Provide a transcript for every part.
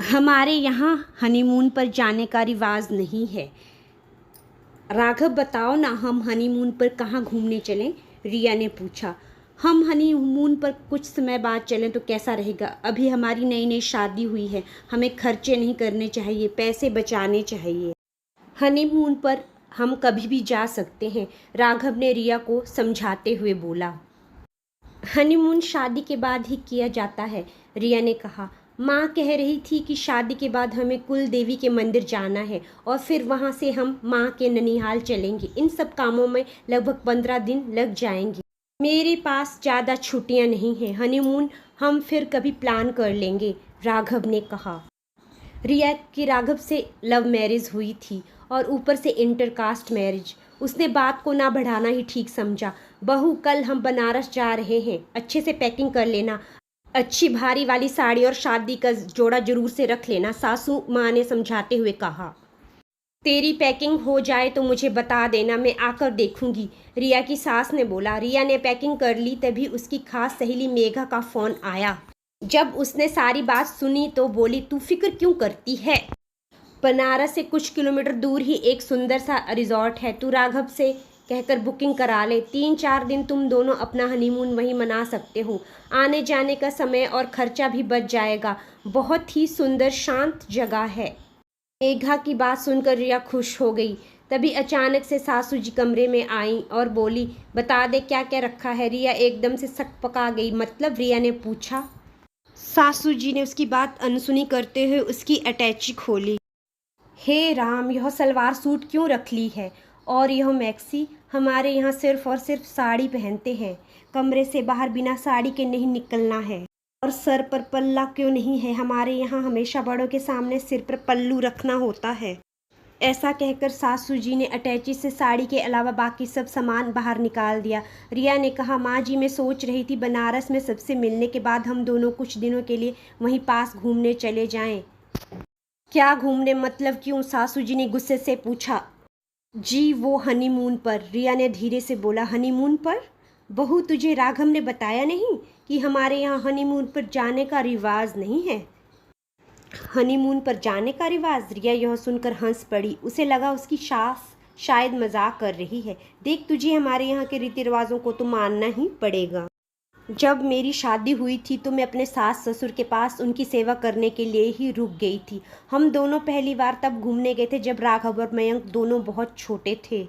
हमारे यहाँ हनीमून पर जाने का रिवाज नहीं है। राघव बताओ ना, हम हनीमून पर कहाँ घूमने चलें? रिया ने पूछा। हम हनीमून पर कुछ समय बाद चलें तो कैसा रहेगा? अभी हमारी नई नई शादी हुई है, हमें खर्चे नहीं करने चाहिए, पैसे बचाने चाहिए। हनीमून पर हम कभी भी जा सकते हैं, राघव ने रिया को समझाते हुए बोला। हनीमून शादी के बाद ही किया जाता है, रिया ने कहा। माँ कह रही थी कि शादी के बाद हमें कुल देवी के मंदिर जाना है और फिर वहाँ से हम माँ के ननिहाल चलेंगे। इन सब कामों में लगभग 15 दिन लग जाएंगे। मेरे पास ज़्यादा छुट्टियाँ नहीं हैं। हनीमून हम फिर कभी प्लान कर लेंगे, राघव ने कहा। रिया की राघव से लव मैरिज हुई थी और ऊपर से इंटरकास्ट मैरिज। उसने बात को ना बढ़ाना ही ठीक समझा। बहू, कल हम बनारस जा रहे हैं, अच्छे से पैकिंग कर लेना। अच्छी भारी वाली साड़ी और शादी का जोड़ा जरूर से रख लेना, सासू माँ ने समझाते हुए कहा। तेरी पैकिंग हो जाए तो मुझे बता देना, मैं आकर देखूंगी, रिया की सास ने बोला। रिया ने पैकिंग कर ली, तभी उसकी खास सहेली मेघा का फ़ोन आया। जब उसने सारी बात सुनी तो बोली, तू फिक्र क्यों करती है? बनारस से कुछ किलोमीटर दूर ही एक सुंदर सा रिजॉर्ट है, तू राघव से कहकर बुकिंग करा ले। 3-4 दिन तुम दोनों अपना हनीमून वहीं मना सकते हो। आने जाने का समय और खर्चा भी बच जाएगा। बहुत ही सुंदर शांत जगह है। मेघा की बात सुनकर रिया खुश हो गई। तभी अचानक से सासू जी कमरे में आईं और बोली, बता दे क्या क्या रखा है? रिया एकदम से सकपका गई। मतलब? रिया ने पूछा। सासू जी ने उसकी बात अनसुनी करते हुए उसकी अटैची खोली। हे राम, यह सलवार सूट क्यों रख ली है? और यह मैक्सी? हमारे यहाँ सिर्फ और सिर्फ साड़ी पहनते हैं। कमरे से बाहर बिना साड़ी के नहीं निकलना है। और सर पर पल्ला क्यों नहीं है? हमारे यहाँ हमेशा बड़ों के सामने सिर पर पल्लू रखना होता है। ऐसा कहकर सासू जी ने अटैची से साड़ी के अलावा बाकी सब सामान बाहर निकाल दिया। रिया ने कहा, माँ जी मैं सोच रही थी बनारस में सबसे मिलने के बाद हम दोनों कुछ दिनों के लिए वहीं पास घूमने चले जाएं। क्या घूमने? मतलब क्यों? सासू जी ने गुस्से से पूछा। जी वो हनीमून पर, रिया ने धीरे से बोला। हनीमून पर? बहू, तुझे राघव ने बताया नहीं कि हमारे यहाँ हनीमून पर जाने का रिवाज नहीं है? हनीमून पर जाने का रिवाज? रिया यह सुनकर हंस पड़ी। उसे लगा उसकी सास शायद मजाक कर रही है। देख, तुझे हमारे यहाँ के रीति रिवाजों को तो मानना ही पड़ेगा। जब मेरी शादी हुई थी तो मैं अपने सास ससुर के पास उनकी सेवा करने के लिए ही रुक गई थी। हम दोनों पहली बार तब घूमने गए थे जब राघव और मयंक दोनों बहुत छोटे थे।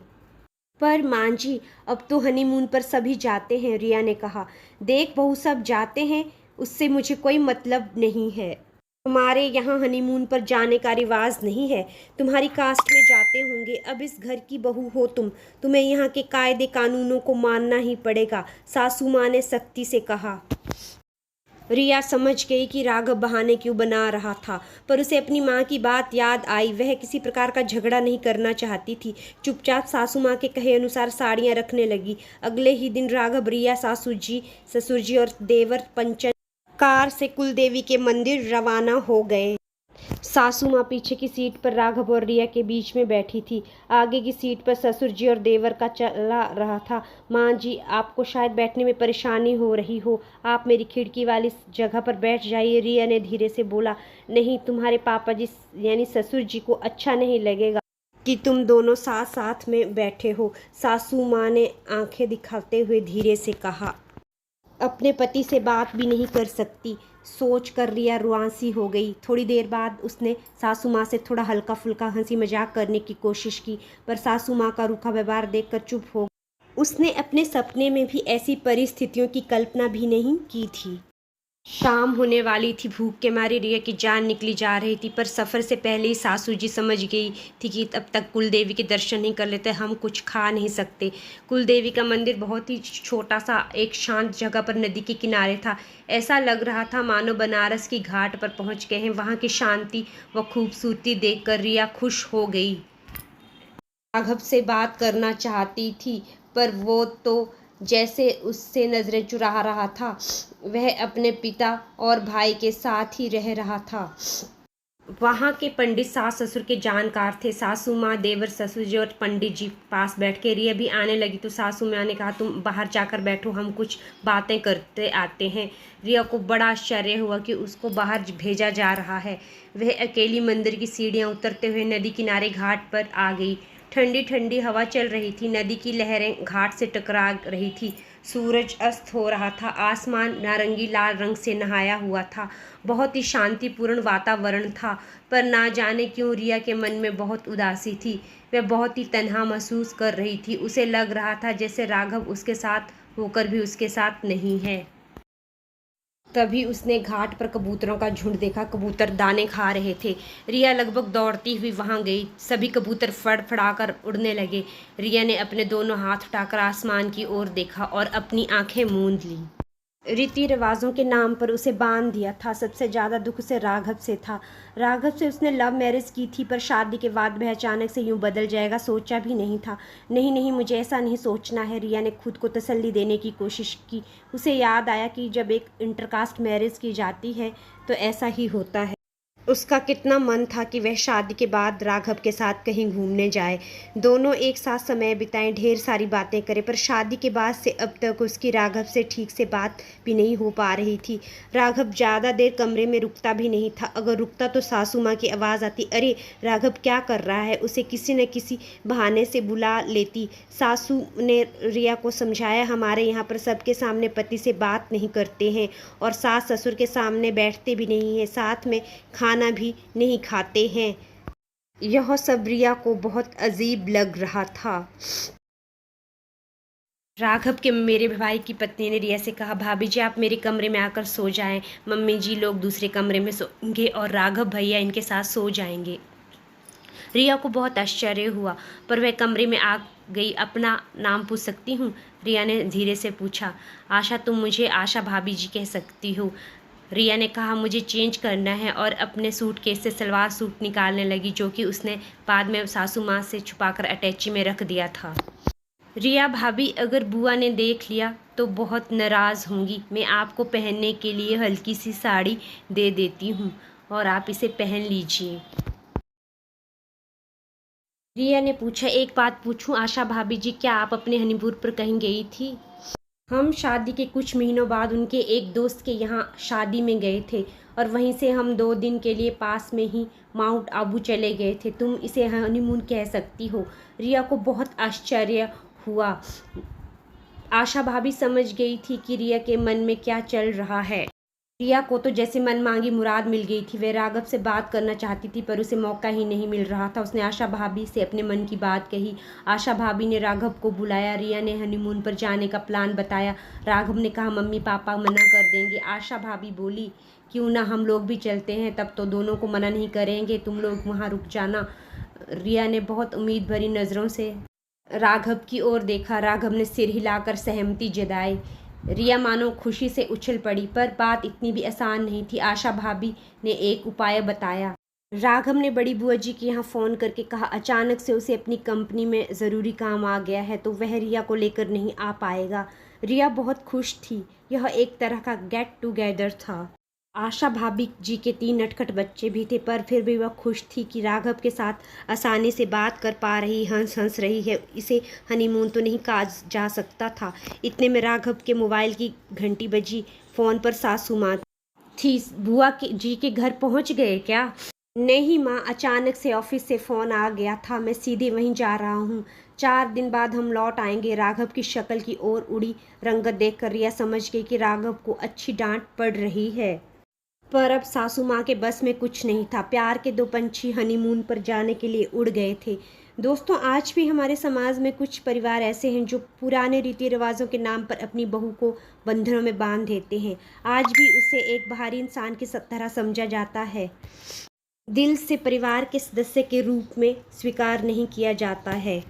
पर माँ जी, अब तो हनीमून पर सभी जाते हैं, रिया ने कहा। देख बहू, सब जाते हैं, उससे मुझे कोई मतलब नहीं है। हमारे यहाँ हनीमून पर जाने का रिवाज नहीं है। तुम्हारी कास्ट में जाते होंगे। अब इस घर की बहू हो तुम, तुम्हें यहाँ के कायदे कानूनों को मानना ही पड़ेगा, सासू माँ ने सख्ती से कहा। रिया समझ गई कि राघव बहाने क्यों बना रहा था, पर उसे अपनी माँ की बात याद आई। वह किसी प्रकार का झगड़ा नहीं करना चाहती थी। चुपचाप सासू माँ के कहे अनुसार साड़ियाँ रखने लगी। अगले ही दिन राघव, रिया, सासू जी, ससुर जी और देवर पंचन कार से कुलदेवी के मंदिर रवाना हो गए। सासू माँ पीछे की सीट पर राघव और रिया के बीच में बैठी थी। आगे की सीट पर ससुर जी और देवर का चला रहा था। माँ जी, आपको शायद बैठने में परेशानी हो रही हो, आप मेरी खिड़की वाली जगह पर बैठ जाइए, रिया ने धीरे से बोला। नहीं, तुम्हारे पापा जी यानी ससुर जी को अच्छा नहीं लगेगा कि तुम दोनों साथ साथ में बैठे हो, सासू माँ ने आंखें दिखाते हुए धीरे से कहा। अपने पति से बात भी नहीं कर सकती, सोच कर रिया रुआंसी हो गई। थोड़ी देर बाद उसने सासू माँ से थोड़ा हल्का फुल्का हंसी मजाक करने की कोशिश की, पर सासू माँ का रूखा व्यवहार देखकर चुप हो गई। उसने अपने सपने में भी ऐसी परिस्थितियों की कल्पना भी नहीं की थी। शाम होने वाली थी। भूख के मारे रिया की जान निकली जा रही थी, पर सफ़र से पहले ही सासू जी समझ गई थी कि तब तक कुलदेवी के दर्शन नहीं कर लेते हम कुछ खा नहीं सकते। कुलदेवी का मंदिर बहुत ही छोटा सा एक शांत जगह पर नदी के किनारे था। ऐसा लग रहा था मानो बनारस की घाट पर पहुंच गए हैं। वहाँ की शांति व खूबसूरती देखकर रिया खुश हो गई। राघव से बात करना चाहती थी, पर वो तो जैसे उससे नज़रें चुरा रहा था। वह अपने पिता और भाई के साथ ही रह रहा था। वहाँ के पंडित सास ससुर के जानकार थे। सासू माँ, देवर, ससुर जी और पंडित जी पास बैठ के। रिया भी आने लगी तो सासू माँ ने कहा, तुम बाहर जाकर बैठो, हम कुछ बातें करते आते हैं। रिया को बड़ा आश्चर्य हुआ कि उसको बाहर भेजा जा रहा है। वह अकेली मंदिर की सीढ़ियाँ उतरते हुए नदी किनारे घाट पर आ गई। ठंडी ठंडी हवा चल रही थी। नदी की लहरें घाट से टकरा रही थी। सूरज अस्त हो रहा था। आसमान नारंगी लाल रंग से नहाया हुआ था। बहुत ही शांतिपूर्ण वातावरण था, पर ना जाने क्यों रिया के मन में बहुत उदासी थी। वह बहुत ही तन्हा महसूस कर रही थी। उसे लग रहा था जैसे राघव उसके साथ होकर भी उसके साथ नहीं है। तभी उसने घाट पर कबूतरों का झुंड देखा। कबूतर दाने खा रहे थे। रिया लगभग दौड़ती हुई वहां गई। सभी कबूतर फड़फड़ाकर उड़ने लगे। रिया ने अपने दोनों हाथ उठाकर आसमान की ओर देखा और अपनी आंखें मूंद ली। रीति रिवाजों के नाम पर उसे बांध दिया था। सबसे ज़्यादा दुख उसे राघव से था। राघव से उसने लव मैरिज की थी, पर शादी के बाद वह अचानक से यूं बदल जाएगा सोचा भी नहीं था। नहीं नहीं, मुझे ऐसा नहीं सोचना है। रिया ने खुद को तसल्ली देने की कोशिश की। उसे याद आया कि जब एक इंटरकास्ट मैरिज की जाती है तो ऐसा ही होता है। उसका कितना मन था कि वह शादी के बाद राघव के साथ कहीं घूमने जाए, दोनों एक साथ समय बिताएं, ढेर सारी बातें करें। पर शादी के बाद से अब तक उसकी राघव से ठीक से बात भी नहीं हो पा रही थी। राघव ज़्यादा देर कमरे में रुकता भी नहीं था। अगर रुकता तो सासू माँ की आवाज़ आती, अरे राघव क्या कर रहा है। उसे किसी न किसी बहाने से बुला लेती। सासू ने रिया को समझाया, हमारे यहाँ पर सबके सामने पति से बात नहीं करते हैं और सास ससुर के सामने बैठते भी नहीं हैं, साथ में खाना भी नहीं खाते हैं। यह सब रिया को बहुत अजीब लग रहा था। राघव के मेरे भाई की पत्नी ने रिया से कहा, भाभी जी आप मेरे कमरे में आकर सो जाएं। मम्मी जी लोग दूसरे कमरे में सोएंगे और राघव भैया इनके साथ सो जाएंगे। रिया को बहुत आश्चर्य हुआ, पर वह कमरे में आ गई। अपना नाम पूछ सकती हूँ? रिया ने धीरे से पूछा। आशा, तुम मुझे आशा भाभी जी कह सकती हो। रिया ने कहा, मुझे चेंज करना है, और अपने सूटकेस से सलवार सूट निकालने लगी, जो कि उसने बाद में सासू माँ से छुपाकर अटैची में रख दिया था। रिया भाभी, अगर बुआ ने देख लिया तो बहुत नाराज़ होंगी। मैं आपको पहनने के लिए हल्की सी साड़ी दे देती हूँ और आप इसे पहन लीजिए। रिया ने पूछा, एक बात पूछूं आशा भाभी जी, क्या आप अपने हनीमून पर कहीं गई थी? हम शादी के कुछ महीनों बाद उनके एक दोस्त के यहाँ शादी में गए थे और वहीं से हम 2 दिन के लिए पास में ही माउंट आबू चले गए थे। तुम इसे हनीमून कह सकती हो। रिया को बहुत आश्चर्य हुआ। आशा भाभी समझ गई थी कि रिया के मन में क्या चल रहा है। रिया को तो जैसे मन मांगी मुराद मिल गई थी। वह राघव से बात करना चाहती थी, पर उसे मौका ही नहीं मिल रहा था। उसने आशा भाभी से अपने मन की बात कही। आशा भाभी ने राघव को बुलाया। रिया ने हनीमून पर जाने का प्लान बताया। राघव ने कहा, मम्मी पापा मना कर देंगे। आशा भाभी बोली, क्यों ना हम लोग भी चलते हैं, तब तो दोनों को मना नहीं करेंगे, तुम लोग वहाँ रुक जाना। रिया ने बहुत उम्मीद भरी नज़रों से राघव की ओर देखा। राघव ने सिर हिलाकर सहमति जताई। रिया मानो खुशी से उछल पड़ी, पर बात इतनी भी आसान नहीं थी। आशा भाभी ने एक उपाय बताया। राघव ने बड़ी बुआ जी के यहाँ फ़ोन करके कहा, अचानक से उसे अपनी कंपनी में ज़रूरी काम आ गया है तो वह रिया को लेकर नहीं आ पाएगा। रिया बहुत खुश थी। यह एक तरह का गेट टुगेदर था। आशा भाभी जी के 3 नटखट बच्चे भी थे, पर फिर भी वह खुश थी कि राघव के साथ आसानी से बात कर पा रही, हंस रही है। इसे हनीमून तो नहीं कहा जा सकता था। इतने में राघव के मोबाइल की घंटी बजी। फ़ोन पर सासू माँ थी। बुआ जी के घर पहुँच गए क्या? नहीं माँ, अचानक से ऑफिस से फ़ोन आ गया था, मैं सीधे वहीं जा रहा हूँ। 4 दिन बाद हम लौट आएंगे। राघव की शक्ल की ओर उड़ी रंगत देखकर रिया समझ गई कि राघव को अच्छी डांट पड़ रही है। पर अब सासू माँ के बस में कुछ नहीं था। प्यार के 2 पंछी हनीमून पर जाने के लिए उड़ गए थे। दोस्तों, आज भी हमारे समाज में कुछ परिवार ऐसे हैं जो पुराने रीति रिवाजों के नाम पर अपनी बहू को बंधनों में बांध देते हैं। आज भी उसे एक बाहरी इंसान की तरह समझा जाता है, दिल से परिवार के सदस्य के रूप में स्वीकार नहीं किया जाता है।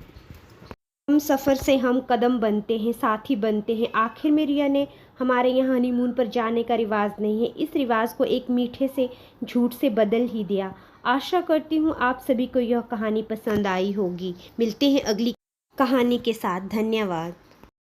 हम सफ़र से हम कदम बनते हैं, साथी बनते हैं। आखिर में रिया ने हमारे यहाँ हनीमून पर जाने का रिवाज नहीं है, इस रिवाज को एक मीठे से झूठ से बदल ही दिया। आशा करती हूँ आप सभी को यह कहानी पसंद आई होगी। मिलते हैं अगली कहानी के साथ। धन्यवाद।